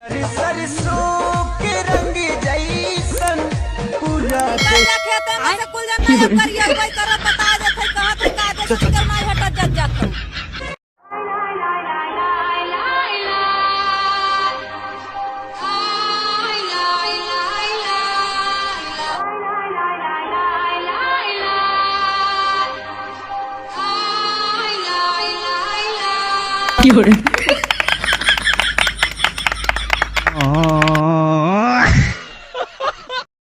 सरसों के रंग जैसन पूरा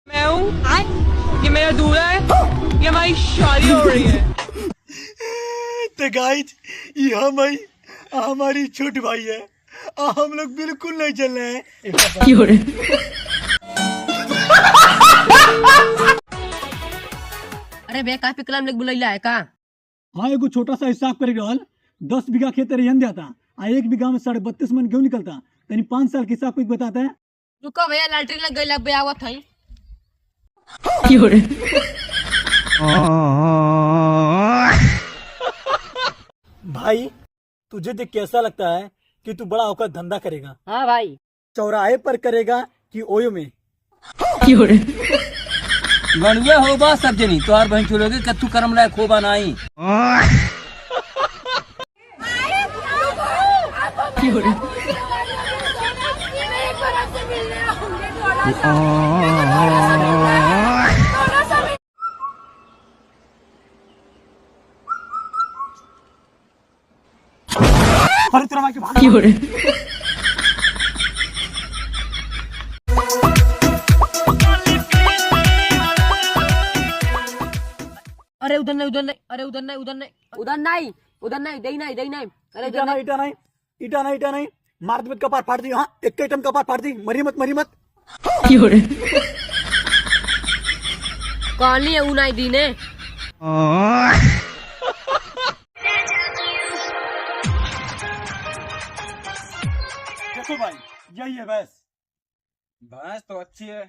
मैं हूँ, ये मेरा दूल्हा है, ये हमारी शादी हो रही है। तो गाइस ये हमारी छोटी भाई है, हम लोग बिल्कुल नहीं चल रहे हैं। अरे बे का पिकलम लेक बुलैला है का? हाँ एगो छोटा सा हिसाब करे रहल 10 बीघा खेत रेहन जाता आ 1 बीघा में 32.5 मन क्यों निकलता? तनी 5 साल के हिसाब कोई बताता है? रुको भैया लैट्रिन लग गई बे आवत है। भाई तुझे देख कैसा लगता है कि तू बड़ा होकर धंधा करेगा? हाँ भाई। चौराहे पर करेगा कि ओयो में? गणुए होबा सब जनी तोहार बहन चलोगे कत्तू करम लायक होबा नहीं। अरे तेरा भाई के भाग। अरे उधर नहीं उधर नहीं, अरे उधर नहीं उधर नहीं उधर नहीं उधर नहीं दे नहीं दे नहीं। अरे इटा नहीं मार दे कपार फाड़ दी। हाँ एक टन कपार फाड़ दी। मरी मत कहानी है उनाई दी ने। देखो भाई यही है भैंस। भैंस तो अच्छी है,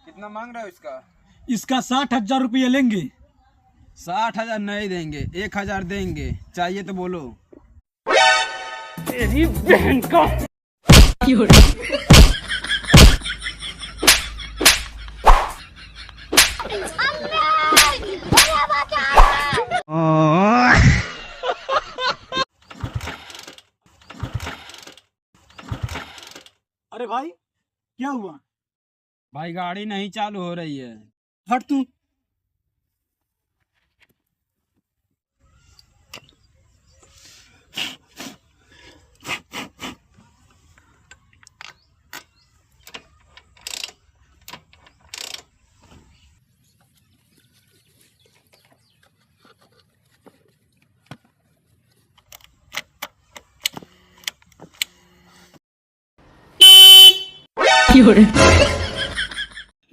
कितना मांग रहे हो इसका? इसका 60,000 रुपये लेंगे। 60,000 नहीं देंगे, 1,000 देंगे। चाहिए तो बोलो। तेरी बहन का। अरे भाई क्या हुआ? भाई गाड़ी नहीं चालू हो रही है। हट तू।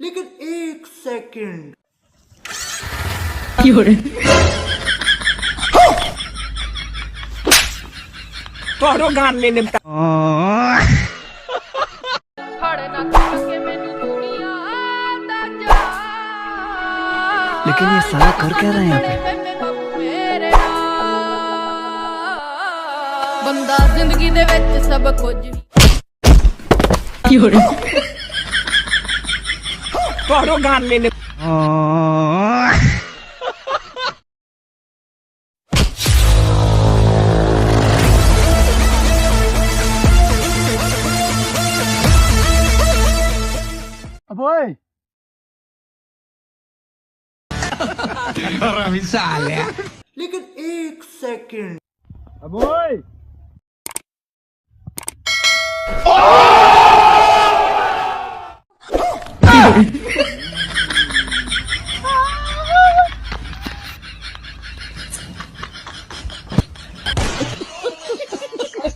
लेकिन 1 सेकंड। तोरो गान ले लेता। लेकिन ये साला कर क्या रहे हैं यहाँ पे? बंदा जिंदगी दे विच सब कुछ तोरो गान ले ले। अब ओए लेकिन 1 सेकंड। अब ओए